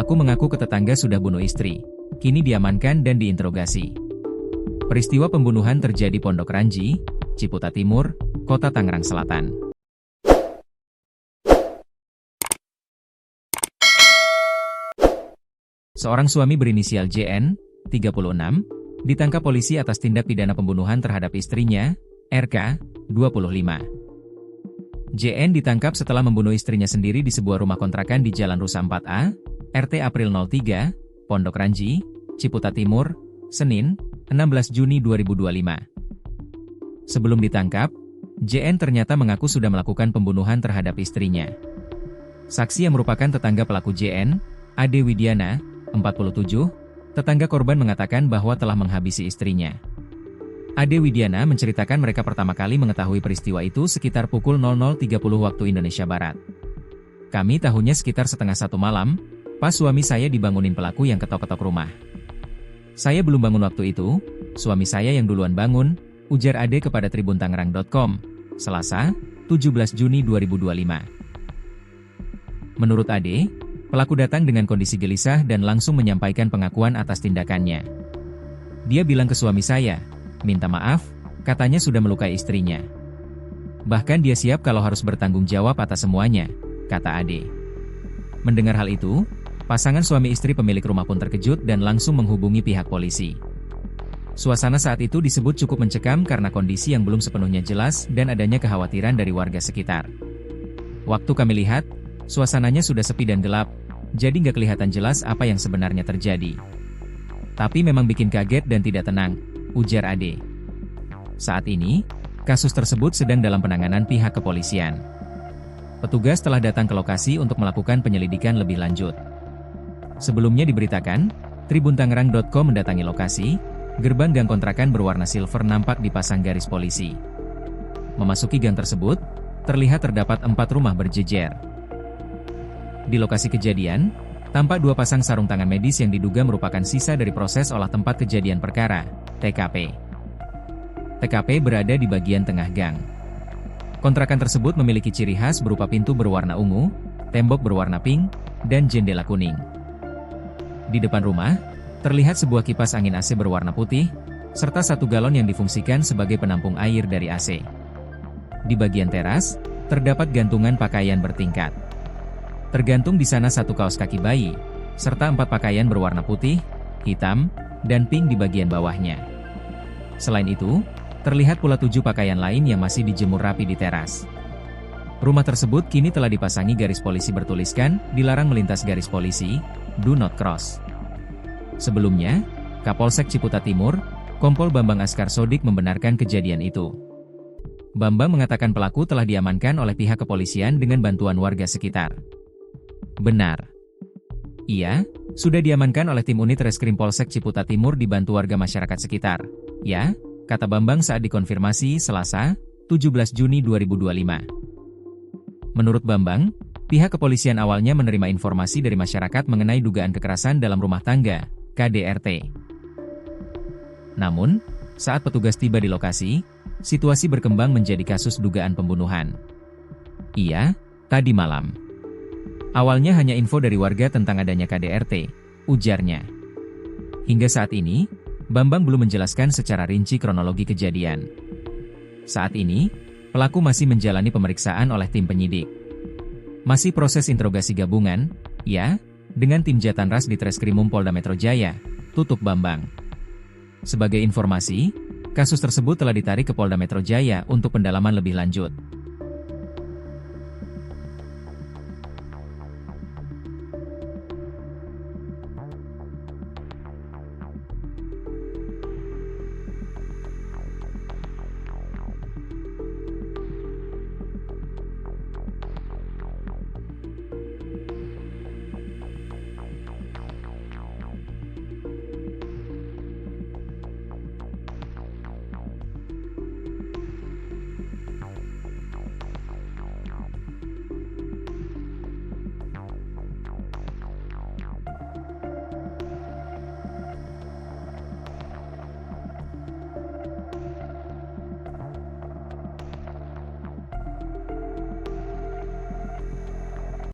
Pelaku mengaku ke tetangga sudah bunuh istri. Kini diamankan dan diinterogasi. Peristiwa pembunuhan terjadi Pondok Ranji, Ciputa Timur, Kota Tangerang Selatan. Seorang suami berinisial JN, 36, ditangkap polisi atas tindak pidana pembunuhan terhadap istrinya, RK, 25. JN ditangkap setelah membunuh istrinya sendiri di sebuah rumah kontrakan di Jalan Rusa 4A, RT April 03, Pondok Ranji, Ciputa Timur, Senin, 16 Juni 2025. Sebelum ditangkap, JN ternyata mengaku sudah melakukan pembunuhan terhadap istrinya. Saksi yang merupakan tetangga pelaku JN, Ade Widiana, 47, tetangga korban mengatakan bahwa telah menghabisi istrinya. Ade Widiana menceritakan mereka pertama kali mengetahui peristiwa itu sekitar pukul 00.30 waktu Indonesia Barat. Kami tahunya sekitar setengah 1 malam, pas suami saya dibangunin pelaku yang ketok-ketok rumah. Saya belum bangun waktu itu, suami saya yang duluan bangun, ujar Ade kepada tribuntangerang.com, Selasa, 17 Juni 2025. Menurut Ade, pelaku datang dengan kondisi gelisah dan langsung menyampaikan pengakuan atas tindakannya. Dia bilang ke suami saya, minta maaf, katanya sudah melukai istrinya. Bahkan dia siap kalau harus bertanggung jawab atas semuanya, kata Ade. Mendengar hal itu, pasangan suami istri pemilik rumah pun terkejut dan langsung menghubungi pihak polisi. Suasana saat itu disebut cukup mencekam karena kondisi yang belum sepenuhnya jelas dan adanya kekhawatiran dari warga sekitar. Waktu kami lihat, suasananya sudah sepi dan gelap, jadi nggak kelihatan jelas apa yang sebenarnya terjadi. Tapi memang bikin kaget dan tidak tenang, ujar Ade. Saat ini, kasus tersebut sedang dalam penanganan pihak kepolisian. Petugas telah datang ke lokasi untuk melakukan penyelidikan lebih lanjut. Sebelumnya diberitakan, tribuntangerang.com mendatangi lokasi, gerbang gang kontrakan berwarna silver nampak dipasang garis polisi. Memasuki gang tersebut, terlihat terdapat 4 rumah berjejer. Di lokasi kejadian, tampak 2 pasang sarung tangan medis yang diduga merupakan sisa dari proses olah tempat kejadian perkara, TKP. TKP berada di bagian tengah gang. Kontrakan tersebut memiliki ciri khas berupa pintu berwarna ungu, tembok berwarna pink, dan jendela kuning. Di depan rumah, terlihat sebuah kipas angin AC berwarna putih, serta 1 galon yang difungsikan sebagai penampung air dari AC. Di bagian teras, terdapat gantungan pakaian bertingkat. Tergantung di sana 1 kaos kaki bayi, serta 4 pakaian berwarna putih, hitam, dan pink di bagian bawahnya. Selain itu, terlihat pula 7 pakaian lain yang masih dijemur rapi di teras. Rumah tersebut kini telah dipasangi garis polisi bertuliskan, dilarang melintas garis polisi, do not cross. Sebelumnya, Kapolsek Ciputa Timur, Kompol Bambang Askar Sodik membenarkan kejadian itu. Bambang mengatakan pelaku telah diamankan oleh pihak kepolisian dengan bantuan warga sekitar. Benar. Iya, sudah diamankan oleh tim unit Reskrim Polsek Ciputa Timur dibantu warga masyarakat sekitar. Ya, kata Bambang saat dikonfirmasi Selasa, 17 Juni 2025. Menurut Bambang, pihak kepolisian awalnya menerima informasi dari masyarakat mengenai dugaan kekerasan dalam rumah tangga, KDRT. Namun, saat petugas tiba di lokasi, situasi berkembang menjadi kasus dugaan pembunuhan. Iya, tadi malam. Awalnya hanya info dari warga tentang adanya KDRT, ujarnya. Hingga saat ini, Bambang belum menjelaskan secara rinci kronologi kejadian. Saat ini, pelaku masih menjalani pemeriksaan oleh tim penyidik. Masih proses interogasi gabungan, ya, dengan tim Jatanras di Treskrimum Polda Metro Jaya, tutup Bambang. Sebagai informasi, kasus tersebut telah ditarik ke Polda Metro Jaya untuk pendalaman lebih lanjut.